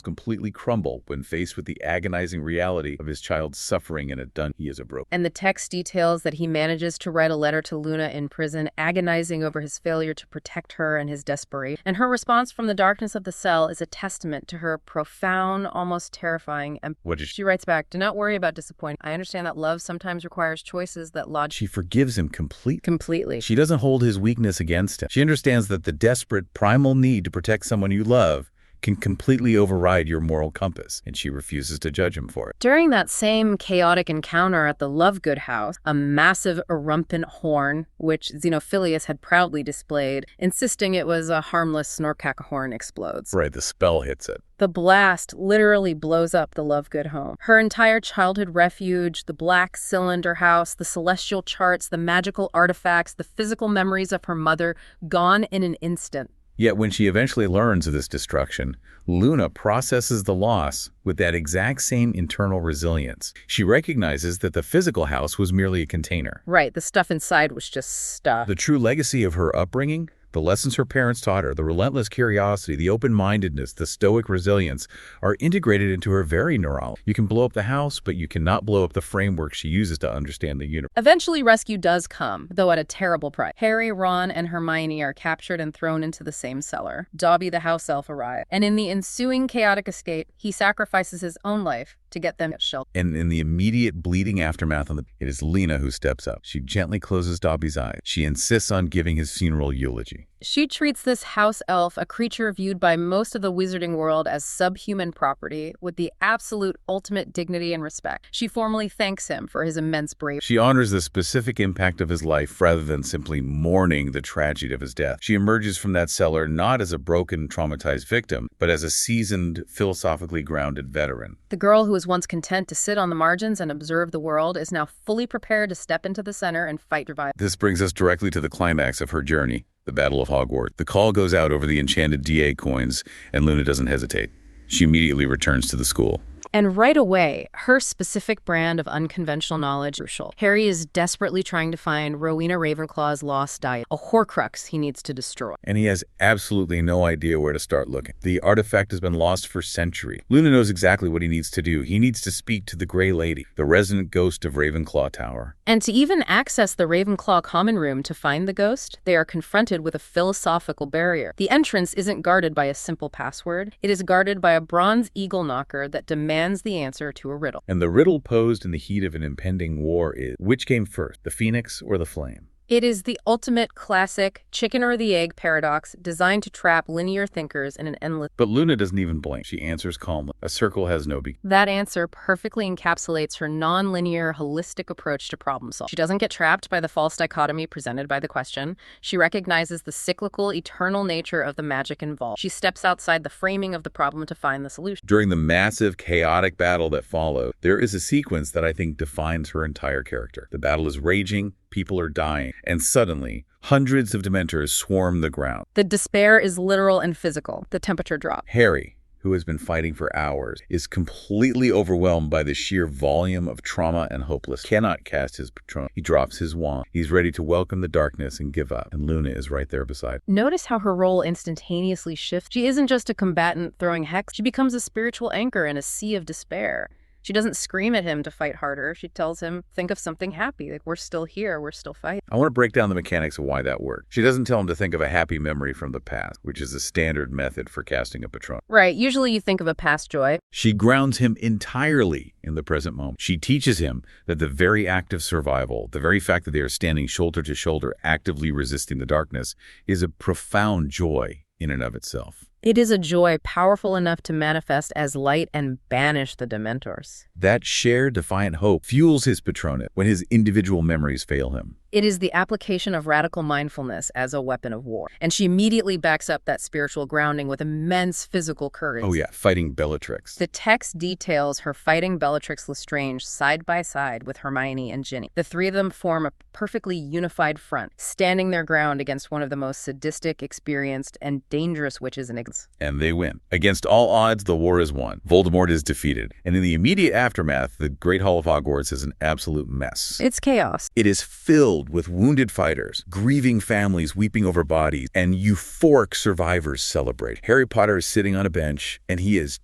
S1: completely crumble when faced with the agonizing reality of his child's suffering in a dungeon. He is a broken.
S2: And the text details that he manages to write a letter to Luna in prison, agonizing over his failure to protect her and his desperation. And her response from the darkness of the cell is a testament to her profound, almost terrifying empathy. She writes back, "Do not worry about disappointment. I understand that love sometimes requires choices that logic..."
S1: She forgives him completely.
S2: She
S1: She doesn't hold his weakness against him. She understands that the desperate, primal need to protect someone you love can completely override your moral compass, and she refuses to judge him for it.
S2: During that same chaotic encounter at the Lovegood house, a massive erumpent horn, which Xenophilius had proudly displayed, insisting it was a harmless snorkack horn, explodes.
S1: Right, the spell hits it.
S2: The blast literally blows up the Lovegood home. Her entire childhood refuge, the black cylinder house, the celestial charts, the magical artifacts, the physical memories of her mother, gone in an instant.
S1: Yet when she eventually learns of this destruction, Luna processes the loss with that exact same internal resilience. She recognizes that the physical house was merely a container.
S2: Right, the stuff inside was just stuff.
S1: The true legacy of her upbringing, the lessons her parents taught her, the relentless curiosity, the open-mindedness, the stoic resilience are integrated into her very neurology. You can blow up the house, but you cannot blow up the framework she uses to understand the universe.
S2: Eventually, rescue does come, though at a terrible price. Harry, Ron, and Hermione are captured and thrown into the same cellar. Dobby, the house elf, arrives, and in the ensuing chaotic escape, he sacrifices his own life to get them shelter.
S1: And in the immediate bleeding aftermath, it is Lena who steps up. She gently closes Dobby's eyes. She insists on giving his funeral eulogy.
S2: She treats this house elf, a creature viewed by most of the wizarding world as subhuman property, with the absolute ultimate dignity and respect. She formally thanks him for his immense bravery.
S1: She honors the specific impact of his life rather than simply mourning the tragedy of his death. She emerges from that cellar not as a broken, traumatized victim, but as a seasoned, philosophically grounded veteran.
S2: The girl who was once content to sit on the margins and observe the world is now fully prepared to step into the center and fight revival.
S1: This brings us directly to the climax of her journey. The Battle of Hogwarts. The call goes out over the enchanted DA coins, and Luna doesn't hesitate. She immediately returns to the school.
S2: And right away, her specific brand of unconventional knowledge is crucial. Harry is desperately trying to find Rowena Ravenclaw's lost diadem, a Horcrux he needs to destroy.
S1: And he has absolutely no idea where to start looking. The artifact has been lost for centuries. Luna knows exactly what he needs to do. He needs to speak to the Grey Lady, the resident ghost of Ravenclaw Tower.
S2: And to even access the Ravenclaw common room to find the ghost, they are confronted with a philosophical barrier. The entrance isn't guarded by a simple password. It is guarded by a bronze eagle knocker that demands the answer to a riddle.
S1: And the riddle posed in the heat of an impending war is, which came first, the phoenix or the flame?
S2: It is the ultimate classic chicken or the egg paradox designed to trap linear thinkers in an endless...
S1: But Luna doesn't even blink. She answers calmly. A circle has no beginning.
S2: That answer perfectly encapsulates her non-linear, holistic approach to problem solving. She doesn't get trapped by the false dichotomy presented by the question. She recognizes the cyclical, eternal nature of the magic involved. She steps outside the framing of the problem to find the solution.
S1: During the massive, chaotic battle that followed, there is a sequence that I think defines her entire character. The battle is raging. People are dying, and suddenly, hundreds of Dementors swarm the ground.
S2: The despair is literal and physical. The temperature drops.
S1: Harry, who has been fighting for hours, is completely overwhelmed by the sheer volume of trauma and hopelessness. Cannot cast his Patronus. He drops his wand. He's ready to welcome the darkness and give up, and Luna is right there beside him.
S2: Notice how her role instantaneously shifts. She isn't just a combatant throwing hex. She becomes a spiritual anchor in a sea of despair. She doesn't scream at him to fight harder. She tells him, think of something happy. Like, we're still here. We're still fighting.
S1: I want to break down the mechanics of why that worked. She doesn't tell him to think of a happy memory from the past, which is the standard method for casting a Patronus.
S2: Right. Usually you think of a past joy.
S1: She grounds him entirely in the present moment. She teaches him that the very act of survival, the very fact that they are standing shoulder to shoulder, actively resisting the darkness, is a profound joy in and of itself.
S2: It is a joy powerful enough to manifest as light and banish the Dementors.
S1: That shared defiant hope fuels his Patronus when his individual memories fail him.
S2: It is the application of radical mindfulness as a weapon of war. And she immediately backs up that spiritual grounding with immense physical courage.
S1: Oh yeah, fighting Bellatrix.
S2: The text details her fighting Bellatrix Lestrange side by side with Hermione and Ginny. The three of them form a perfectly unified front, standing their ground against one of the most sadistic, experienced, and dangerous witches in existence.
S1: And they win. Against all odds, the war is won. Voldemort is defeated. And in the immediate aftermath, the Great Hall of Hogwarts is an absolute mess.
S2: It's chaos.
S1: It is filled with wounded fighters, grieving families weeping over bodies, and euphoric survivors celebrate. Harry Potter is sitting on a bench, and he is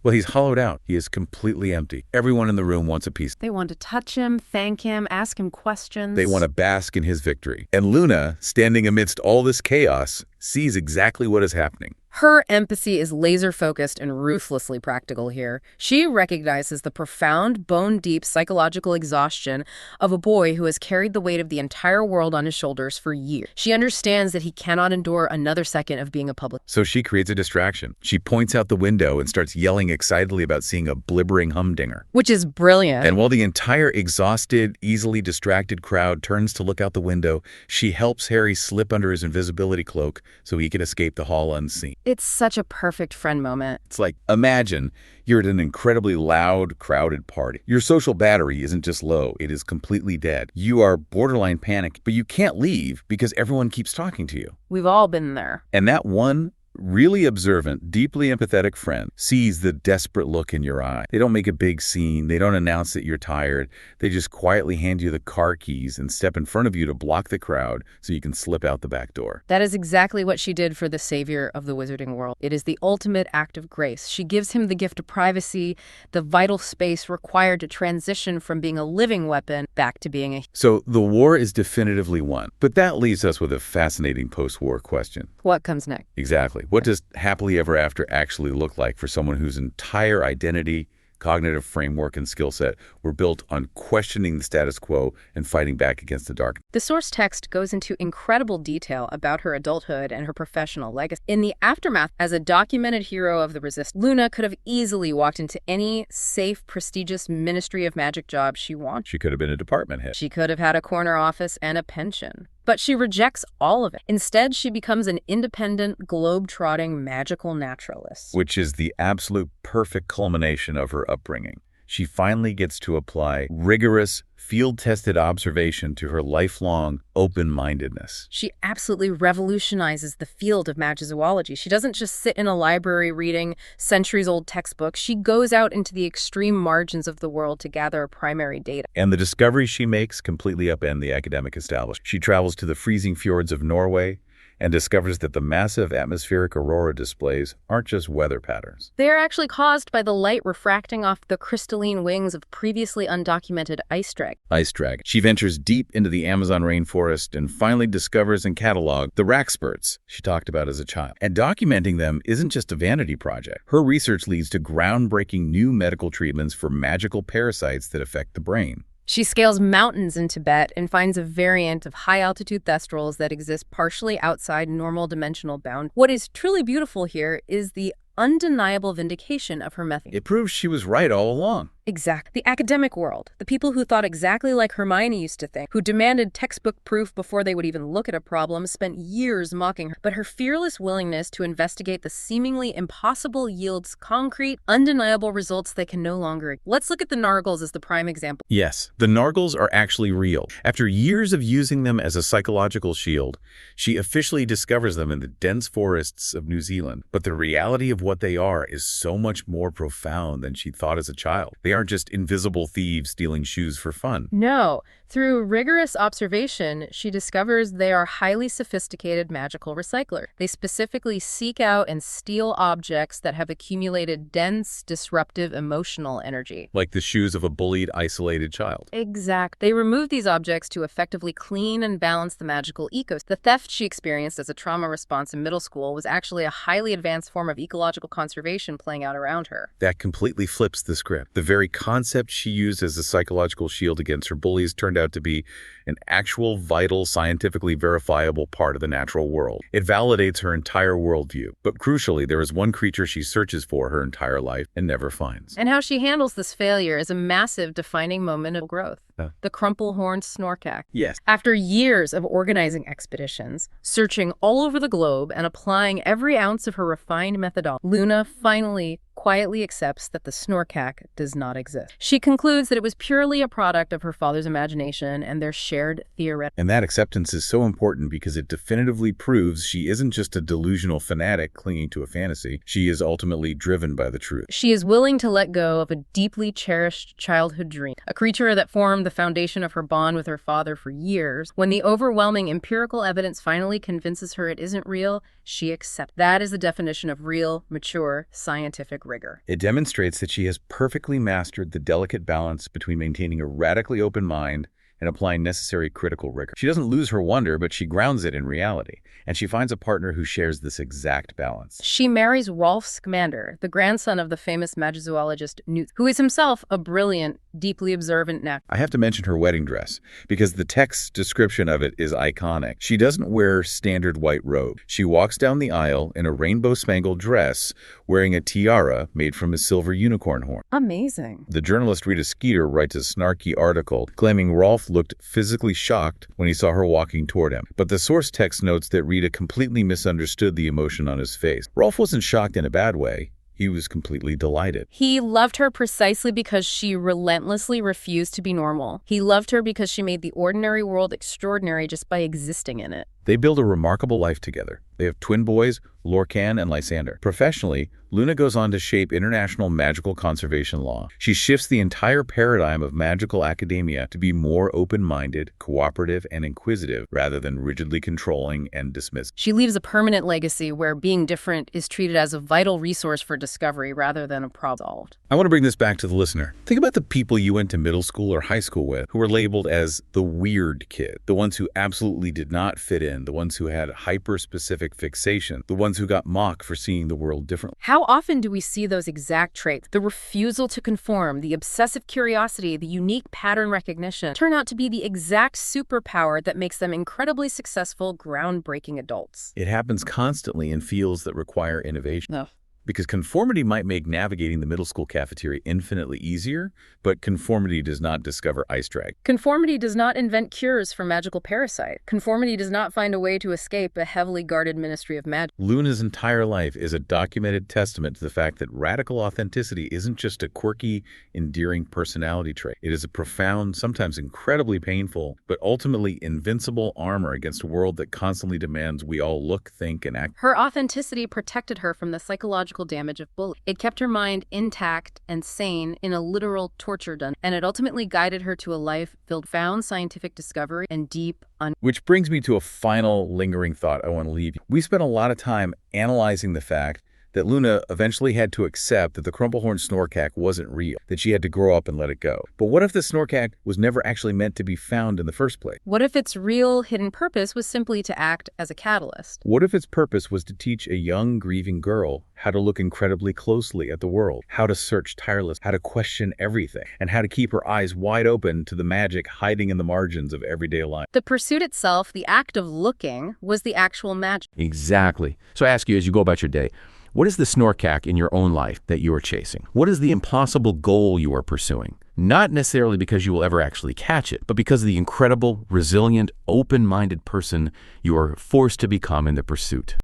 S1: he's hollowed out. He is completely empty. Everyone in the room wants a piece.
S2: They want to touch him, thank him, ask him questions.
S1: They want to bask in his victory. And Luna, standing amidst all this chaos, sees exactly what is happening.
S2: Her empathy is laser-focused and ruthlessly practical here. She recognizes the profound, bone-deep psychological exhaustion of a boy who has carried the weight of the entire world on his shoulders for years. She understands that he cannot endure another second of being a public.
S1: So she creates a distraction. She points out the window and starts yelling excitedly about seeing a blibbering humdinger.
S2: Which is brilliant.
S1: And while the entire exhausted, easily distracted crowd turns to look out the window, she helps Harry slip under his invisibility cloak so he can escape the hall unseen.
S2: It's such a perfect friend moment.
S1: It's like, imagine you're at an incredibly loud, crowded party. Your social battery isn't just low, it is completely dead. You are borderline panicked, but you can't leave because everyone keeps talking to you.
S2: We've all been there.
S1: And that one really observant, deeply empathetic friend sees the desperate look in your eye. They don't make a big scene. They don't announce that you're tired. They just quietly hand you the car keys and step in front of you to block the crowd so you can slip out the back door.
S2: That is exactly what she did for the savior of the wizarding world. It is the ultimate act of grace. She gives him the gift of privacy, the vital space required to transition from being a living weapon back to being a...
S1: So the war is definitively won. But that leaves us with a fascinating post-war question.
S2: What comes next?
S1: Exactly. What does happily ever after actually look like for someone whose entire identity, cognitive framework and skill set were built on questioning the status quo and fighting back against the dark.
S2: The source text goes into incredible detail about her adulthood and her professional legacy. In the aftermath, as a documented hero of the resistance, Luna could have easily walked into any safe, prestigious Ministry of Magic job she wanted.
S1: She could have been a department head.
S2: She could have had a corner office and a pension. But she rejects all of it. Instead, she becomes an independent, globe-trotting, magical naturalist.
S1: Which is the absolute perfect culmination of her upbringing. She finally gets to apply rigorous, field-tested observation to her lifelong open-mindedness.
S2: She absolutely revolutionizes the field of magizoology. She doesn't just sit in a library reading centuries-old textbooks. She goes out into the extreme margins of the world to gather primary data.
S1: And the discoveries she makes completely upend the academic establishment. She travels to the freezing fjords of Norway and discovers that the massive atmospheric aurora displays aren't just weather patterns.
S2: They are actually caused by the light refracting off the crystalline wings of previously undocumented ice dragons.
S1: She ventures deep into the Amazon rainforest and finally discovers and catalogs the rackspurts she talked about as a child. And documenting them isn't just a vanity project. Her research leads to groundbreaking new medical treatments for magical parasites that affect the brain.
S2: She scales mountains in Tibet and finds a variant of high-altitude Thestrals that exist partially outside normal dimensional bounds. What is truly beautiful here is the undeniable vindication of her method.
S1: It proves she was right all along.
S2: Exactly. The academic world, the people who thought exactly like Hermione used to think, who demanded textbook proof before they would even look at a problem, spent years mocking her. But her fearless willingness to investigate the seemingly impossible yields concrete, undeniable results they can no longer. Let's look at the Nargles as the prime example.
S1: Yes, the Nargles are actually real. After years of using them as a psychological shield, she officially discovers them in the dense forests of New Zealand. But the reality of what they are is so much more profound than she thought as a child. They aren't just invisible thieves stealing shoes for fun.
S2: No. Through rigorous observation, she discovers they are highly sophisticated magical recyclers. They specifically seek out and steal objects that have accumulated dense, disruptive emotional energy.
S1: Like the shoes of a bullied, isolated child.
S2: Exact. They remove these objects to effectively clean and balance the magical ecosystem. The theft she experienced as a trauma response in middle school was actually a highly advanced form of ecological conservation playing out around her.
S1: That completely flips the script. The very concept she used as a psychological shield against her bullies turned out to be an actual, vital, scientifically verifiable part of the natural world. It validates her entire worldview. But crucially, there is one creature she searches for her entire life and never finds.
S2: And how she handles this failure is a massive defining moment of growth. The crumple-horned snorkack.
S1: Yes.
S2: After years of organizing expeditions, searching all over the globe, and applying every ounce of her refined methodology, Luna finally quietly accepts that the snorkack does not exist. She concludes that it was purely a product of her father's imagination and their shared theory.
S1: And that acceptance is so important because it definitively proves she isn't just a delusional fanatic clinging to a fantasy. She is ultimately driven by the truth.
S2: She is willing to let go of a deeply cherished childhood dream, a creature that formed the foundation of her bond with her father for years. When the overwhelming empirical evidence finally convinces her it isn't real, she accepts. That is the definition of real, mature, scientific rigor.
S1: It demonstrates that she has perfectly mastered the delicate balance between maintaining a radically open mind and applying necessary critical rigor. She doesn't lose her wonder, but she grounds it in reality, and she finds a partner who shares this exact balance.
S2: She marries Rolf Scamander, the grandson of the famous magizoologist Newt, who is himself a brilliant, deeply observant naturalist.
S1: I have to mention her wedding dress, because the text description of it is iconic. She doesn't wear standard white robe. She walks down the aisle in a rainbow-spangled dress, wearing a tiara made from a silver unicorn horn.
S2: Amazing.
S1: The journalist Rita Skeeter writes a snarky article claiming Rolf looked physically shocked when he saw her walking toward him. But the source text notes that Rita completely misunderstood the emotion on his face. Rolf wasn't shocked in a bad way. He was completely delighted.
S2: He loved her precisely because she relentlessly refused to be normal. He loved her because she made the ordinary world extraordinary just by existing in it.
S1: They build a remarkable life together. They have twin boys, Lorcan and Lysander. Professionally, Luna goes on to shape international magical conservation law. She shifts the entire paradigm of magical academia to be more open-minded, cooperative, and inquisitive, rather than rigidly controlling and dismissive.
S2: She leaves a permanent legacy where being different is treated as a vital resource for discovery rather than a problem solved.
S1: I want to bring this back to the listener. Think about the people you went to middle school or high school with who were labeled as the weird kid, the ones who absolutely did not fit in. in, the ones who had hyper-specific fixation, the ones who got mocked for seeing the world differently.
S2: How often do we see those exact traits, the refusal to conform, the obsessive curiosity, the unique pattern recognition, turn out to be the exact superpower that makes them incredibly successful, groundbreaking adults?
S1: It happens constantly in fields that require innovation.
S2: No.
S1: Because conformity might make navigating the middle school cafeteria infinitely easier, but conformity does not discover ice drag.
S2: Conformity does not invent cures for magical parasite. Conformity does not find a way to escape a heavily guarded ministry of magic.
S1: Luna's entire life is a documented testament to the fact that radical authenticity isn't just a quirky, endearing personality trait. It is a profound, sometimes incredibly painful, but ultimately invincible armor against a world that constantly demands we all look, think, and act.
S2: Her authenticity protected her from the psychological damage of bullying. It kept her mind intact and sane in a literal torture dungeon, and it ultimately guided her to a life filled with profound scientific discovery and deep
S1: Which brings me to a final lingering thought I want to leave you. We spent a lot of time analyzing the fact that Luna eventually had to accept that the crumplehorn snorkack wasn't real, that she had to grow up and let it go. But what if the snorkack was never actually meant to be found in the first place?
S2: What if its real hidden purpose was simply to act as a catalyst?
S1: What if its purpose was to teach a young, grieving girl how to look incredibly closely at the world, how to search tirelessly, how to question everything, and how to keep her eyes wide open to the magic hiding in the margins of everyday life?
S2: The pursuit itself, the act of looking, was the actual magic.
S3: Exactly. So I ask you as you go about your day, what is the snorkack in your own life that you are chasing? What is the impossible goal you are pursuing? Not necessarily because you will ever actually catch it, but because of the incredible, resilient, open-minded person you are forced to become in the pursuit.